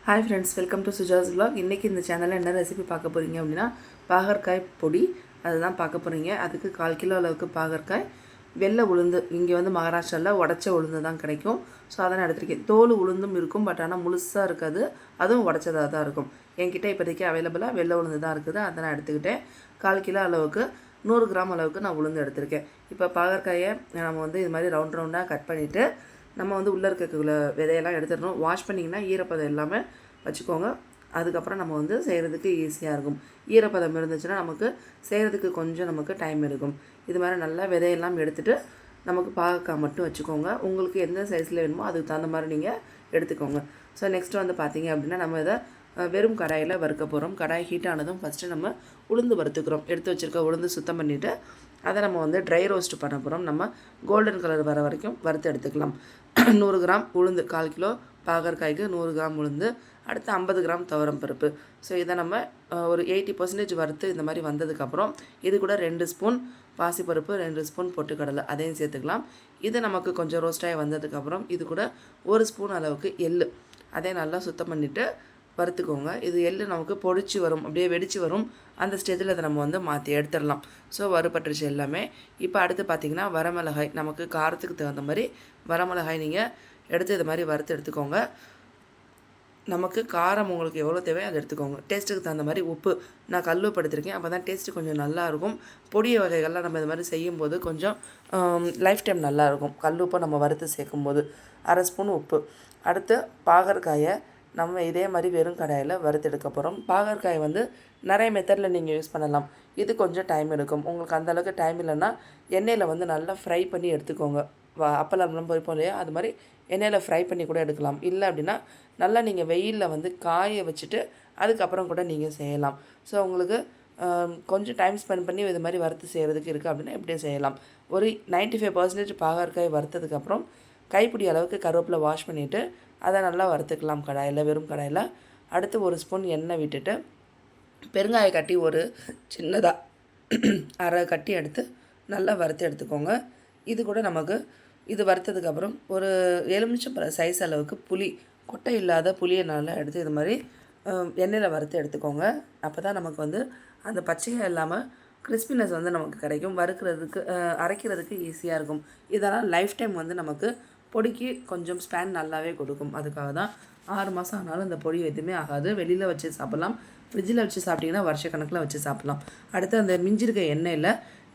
Hi friends, welcome to Suja's vlog. இன்றைக்கி இந்த சேனலில் என்ன ரெசிபி பார்க்க போகிறீங்க அப்படின்னா பாகற்காய் பொடி அதுதான் பார்க்க போகிறீங்க. அதுக்கு 1/4 கிலோ அளவுக்கு பாகற்காய், வெள்ளை உளுந்து, இங்கே வந்து மகாராஷ்டிராவில் உடச்ச உளுந்து தான் கிடைக்கும். ஸோ அதை நான் எடுத்துருக்கேன். தோல் உளுந்தும் இருக்கும், பட் ஆனால் முழுசாக இருக்காது, அதுவும் உடச்சதாக தான் இருக்கும். என்கிட்ட இப்போதைக்கு அவைலபிளாக வெள்ளை உளுந்து தான் இருக்குது, அதை நான் எடுத்துக்கிட்டேன். 1/4 கிலோ அளவுக்கு 100 கிராம் அளவுக்கு நான் உளுந்து எடுத்திருக்கேன். இப்போ பாகற்காயை நம்ம வந்து இது மாதிரி ரவுண்டாக கட் பண்ணிவிட்டு நம்ம வந்து உள்ளே இருக்கக்குள்ள விதையெல்லாம் எடுத்துடணும். வாஷ் பண்ணிங்கன்னா ஈரப்பதம் எல்லாமே வச்சுக்கோங்க. அதுக்கப்புறம் நம்ம வந்து செய்கிறதுக்கு ஈஸியாக இருக்கும். ஈரப்பதம் இருந்துச்சுன்னா நமக்கு செய்கிறதுக்கு கொஞ்சம் நமக்கு டைம் எடுக்கும். இது மாதிரி நல்லா விதையெல்லாம் எடுத்துகிட்டு நமக்கு பாகக்காய் மட்டும் வச்சுக்கோங்க. உங்களுக்கு எந்த சைஸில் வேணுமோ அதுக்கு தகுந்த மாதிரி நீங்கள் எடுத்துக்கோங்க. ஸோ நெக்ஸ்ட்டு வந்து பார்த்திங்க அப்படின்னா நம்ம இதை வெறும் கடாயில் வறுக்க போகிறோம். கடாய் ஹீட் ஆனதும் ஃபஸ்ட்டு நம்ம உளுந்து வறுத்துக்கிறோம். எடுத்து வச்சுருக்க உளுந்து சுத்தம் பண்ணிவிட்டு அதை நம்ம வந்து ட்ரை ரோஸ்ட் பண்ண போகிறோம். நம்ம கோல்டன் கலர் வர வரைக்கும் வறுத்து எடுத்துக்கலாம். 100 கிராம் உளுந்து, 1/4 கிலோ பாகற்காய்க்கு 100 கிராம் உளுந்து, அடுத்து 50 கிராம் துவரம் பருப்பு. ஸோ இதை நம்ம ஒரு 80% வறுத்து இந்த மாதிரி வந்ததுக்கப்புறம் இது கூட 2 ஸ்பூன் பாசிப்பருப்பு, 2 ஸ்பூன் பொட்டுக்கடலை அதையும் சேர்த்துக்கலாம். இது நமக்கு கொஞ்சம் ரோஸ்டாகி வந்ததுக்கப்புறம் இது கூட 1 ஸ்பூன் அளவுக்கு எள்ளு, அதையும் நல்லா சுத்தம் பண்ணிவிட்டு வறுத்துக்கோங்க. இது எள்ளு நமக்கு பொடிச்சு வரும், அப்படியே வெடித்து வரும். அந்த ஸ்டேஜில் அதை நம்ம வந்து மாற்றி எடுத்துடலாம். ஸோ வறுபட்டுருச்சு எல்லாமே. இப்போ அடுத்து பார்த்திங்கன்னா வரமிளகாய், நமக்கு காரத்துக்கு தகுந்த மாதிரி வரமிளகாய் நீங்கள் எடுத்து இது மாதிரி வறுத்து எடுத்துக்கோங்க. நமக்கு காரம் உங்களுக்கு எவ்வளோ தேவையோ அதை எடுத்துக்கோங்க. டேஸ்ட்டுக்கு தகுந்த மாதிரி உப்பு, நான் கல் உப்பு எடுத்திருக்கேன், அப்போ தான் டேஸ்ட்டு கொஞ்சம் நல்லாயிருக்கும். பொடிய வகைகள்லாம் நம்ம இது மாதிரி செய்யும்போது கொஞ்சம் லைஃப் டைம் நல்லாயிருக்கும். கல் உப்பை நம்ம வறுத்து சேர்க்கும்போது 1/2 ஸ்பூன் உப்பு. அடுத்து பாகற்காயை நம்ம இதே மாதிரி வெறும் கடாயில் வறுத்து எடுக்க போகிறோம். பாகற்காய் வந்து நிறைய மெத்தடில் நீங்கள் யூஸ் பண்ணலாம். இது கொஞ்சம் டைம் எடுக்கும். உங்களுக்கு அந்தளவுக்கு டைம் இல்லைன்னா எண்ணெயில் வந்து நல்லா ஃப்ரை பண்ணி எடுத்துக்கோங்க. அப்பளம்லாம் பொரிப்போம் இல்லையா, அது மாதிரி எண்ணெயில் ஃப்ரை பண்ணி கூட எடுக்கலாம். இல்லை அப்படின்னா நல்லா நீங்கள் வெயிலில் வந்து காய வச்சுட்டு அதுக்கப்புறம் கூட நீங்கள் செய்யலாம். ஸோ உங்களுக்கு கொஞ்சம் டைம் ஸ்பெண்ட் பண்ணி இது மாதிரி வறுத்து செய்கிறதுக்கு இருக்குது அப்படின்னா இப்படியே செய்யலாம். ஒரு 95% பாகற்காய் வறுத்ததுக்கப்புறம் கைப்பிடி அளவுக்கு கருவேப்பிலை வாஷ் பண்ணிவிட்டு அதை நல்லா வறுத்துக்கலாம் கடாயில், வெறும் கடாயில். அடுத்து 1 ஸ்பூன் எண்ணெய் விட்டுட்டு பெருங்காய கட்டி ஒரு சின்னதாக அரை கட்டி எடுத்து நல்லா வறுத்து எடுத்துக்கோங்க. இது கூட நமக்கு இது வறுத்ததுக்கப்புறம் ஒரு எலுமிச்சம்பழ சைஸ் அளவுக்கு புளி, கொட்டை இல்லாத புளியை நல்லா எடுத்து இது மாதிரி எண்ணெயில் வறுத்து எடுத்துக்கோங்க. அப்போ தான் நமக்கு வந்து அந்த பச்சையாக இல்லாமல் கிறிஸ்பினஸ் வந்து நமக்கு கிடைக்கும். வறுக்கிறதுக்கு அரைக்கிறதுக்கு ஈஸியாக இருக்கும். இதெல்லாம் லைஃப் டைம் வந்து நமக்கு பொடிக்கு கொஞ்சம் ஸ்பேன் நல்லாவே கொடுக்கும். அதுக்காக தான் 6 மாதம் ஆனாலும் இந்த பொடி எதுவுமே ஆகாது. வெளியில் வச்சு சாப்பிட்லாம், ஃப்ரிட்ஜில் வச்சு சாப்பிட்டிங்கன்னா வருஷக்கணக்கில் வச்சு சாப்பிட்லாம். அடுத்து அந்த மிஞ்சிருக்க எண்ணெயில்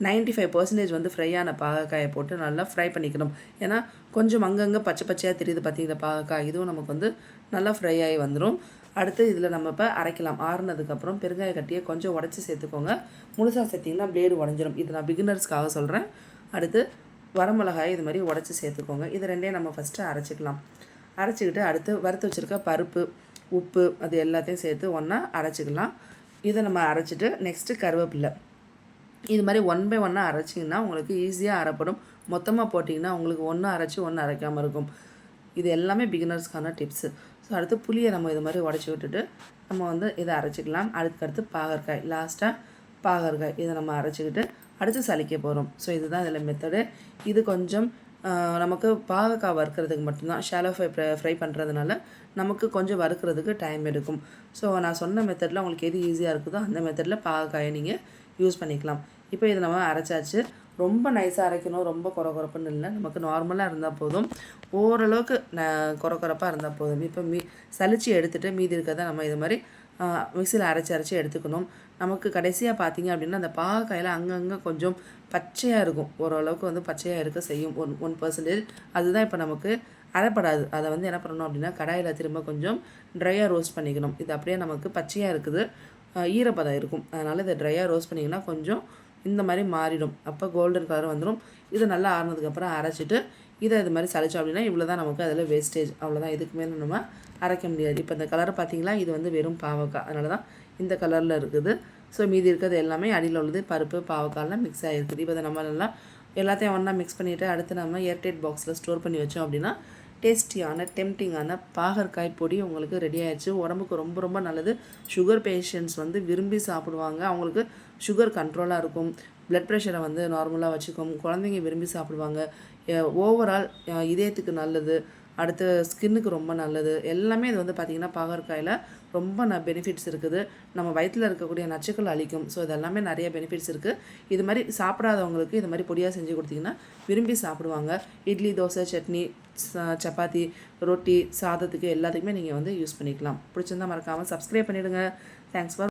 95% வந்து ஃப்ரையான பாகக்காயை போட்டு நல்லா ஃப்ரை பண்ணிக்கணும். ஏன்னா கொஞ்சம் அங்கங்கே பச்சை பச்சையாக தெரியுது பார்த்தீங்கன்னா பாகக்காய், இதுவும் நமக்கு வந்து நல்லா ஃப்ரை ஆகி வந்துடும். அடுத்து இதில் நம்ம இப்போ அரைக்கலாம். ஆறுனதுக்கப்புறம் பெருங்காய கட்டியை கொஞ்சம் உடச்சி சேர்த்துக்கோங்க. முழுசாக சேர்த்திங்கன்னா பிளேடு உடஞ்சிடும். இது நான் பிகினர்ஸ்க்காக சொல்கிறேன். அடுத்து வரமிளகாய் இது மாதிரி உடச்சி சேர்த்துக்கோங்க. இது ரெண்டையும் நம்ம ஃபஸ்ட்டு அரைச்சிக்கலாம். அரைச்சிக்கிட்டு அடுத்து வறுத்து வச்சுருக்க பருப்பு, உப்பு, அது எல்லாத்தையும் சேர்த்து ஒன்றா அரைச்சிக்கலாம். இதை நம்ம அரைச்சிட்டு நெக்ஸ்ட்டு கருவேப்பிலை, இது மாதிரி 1 by 1 அரைச்சிங்கன்னா உங்களுக்கு ஈஸியாக அரைப்படும். மொத்தமாக போட்டிங்கன்னா உங்களுக்கு ஒன்று அரைச்சி ஒன்று அரைக்காமல் இருக்கும். இது எல்லாமே பிகினர்ஸ்க்கான டிப்ஸு. ஸோ அடுத்து புளியை நம்ம இது மாதிரி உடச்சி விட்டுட்டு நம்ம வந்து இதை அரைச்சிக்கலாம். அதுக்கடுத்து பாகற்காய், லாஸ்ட்டாக பாகற்காய் இதை நம்ம அரைச்சிக்கிட்டு அடுத்து சலிக்க போகிறோம். ஸோ இதுதான் இதில் மெத்தடு. இது கொஞ்சம் நமக்கு பாகக்காய் வறுக்கிறதுக்கு மட்டும்தான், ஷாலோ ஃப்ரை பண்ணுறதுனால நமக்கு கொஞ்சம் வறுக்கிறதுக்கு டைம் எடுக்கும். ஸோ நான் சொன்ன மெத்தடில் உங்களுக்கு எது ஈஸியாக இருக்குதோ அந்த மெத்தடில் பாகக்காயை நீங்கள் யூஸ் பண்ணிக்கலாம். இப்போ இதை நம்ம அரைச்சாச்சு. ரொம்ப நைஸாக அரைக்கணும், ரொம்ப குறக்குறப்புன்னு இல்லை, நமக்கு நார்மலாக இருந்தால் போதும். ஓரளவுக்கு குறக்குறப்பாக இருந்தால் போதும். இப்போ சலிச்சு எடுத்துகிட்டு மீதி இருக்கிறத நம்ம இது மாதிரி மிக்சியில் அரைச்சி எடுத்துக்கணும். நமக்கு கடைசியாக பார்த்தீங்க அப்படின்னா அந்த பாகக்காயில் அங்கங்கே கொஞ்சம் பச்சையாக இருக்கும். ஓரளவுக்கு வந்து பச்சையாக இருக்க செய்யும் 1%. அதுதான் இப்போ நமக்கு அரைப்படாது. அதை வந்து என்ன பண்ணணும் அப்படின்னா கடாயில் திரும்ப கொஞ்சம் ட்ரையாக ரோஸ்ட் பண்ணிக்கணும். இது அப்படியே நமக்கு பச்சையாக இருக்குது, ஈரப்பதம் இருக்கும். அதனால் இதை ட்ரையாக ரோஸ்ட் பண்ணிங்கன்னா கொஞ்சம் இந்த மாதிரி மாறிடும். அப்போ கோல்டன் கலர் வந்துடும். இது நல்லா ஆறுனதுக்கப்புறம் அரைச்சிட்டு இதை இது மாதிரி சளிச்சோம் அப்படின்னா இவ்வளோ தான் நமக்கு அதில் வேஸ்டேஜ். அவ்வளோதான், இதுக்கு மேலே நம்ம அரைக்க முடியாது. இப்போ இந்த கலரை பார்த்திங்களா, இது வந்து வெறும் பாவக்காய், அதனால தான் இந்த கலரில் இருக்குது. ஸோ மீதி இருக்கிறது எல்லாமே அடியில் உள்ளது பருப்பு, பாவக்காயெலாம் மிக்ஸ் ஆகிருக்குது. இப்போ நம்ம நல்லா எல்லாத்தையும் ஒன்றா மிக்ஸ் பண்ணிவிட்டு அடுத்து நம்ம ஏர்டைட் பாக்ஸில் ஸ்டோர் பண்ணி வச்சோம் அப்படின்னா டேஸ்டியான டெம்டிங்கான பாகற்காய் பொடி உங்களுக்கு ரெடி ஆகிடுச்சு. உடம்புக்கு ரொம்ப ரொம்ப நல்லது. சுகர் பேஷண்ட்ஸ் வந்து விரும்பி சாப்பிடுவாங்க. அவங்களுக்கு சுகர் கண்ட்ரோலாக இருக்கும், ப்ளட் ப்ரெஷரை வந்து நார்மலாக வச்சுக்கும். குழந்தைங்க விரும்பி சாப்பிடுவாங்க. ஓவரால் இதயத்துக்கு நல்லது. அடுத்து ஸ்கின்னுக்கு ரொம்ப நல்லது. எல்லாமே இது வந்து பார்த்திங்கன்னா பாகற்காயில் ரொம்ப பெனிஃபிட்ஸ் இருக்குது. நம்ம வயிற்றில் இருக்கக்கூடிய நச்சுக்கள் அழிக்கும். ஸோ இதெல்லாமே நிறைய பெனிஃபிட்ஸ் இருக்குது. இது மாதிரி சாப்பிடாதவங்களுக்கு இது மாதிரி பொடியாக செஞ்சு கொடுத்திங்கன்னா விரும்பி சாப்பிடுவாங்க. இட்லி, தோசை, சட்னி, சப்பாத்தி, ரொட்டி, சாதத்துக்கு எல்லாத்துக்குமே நீங்கள் வந்து யூஸ் பண்ணிக்கலாம். பிடிச்சிருந்தா மறக்காமல் சப்ஸ்கிரைப் பண்ணிவிடுங்க. Thanks for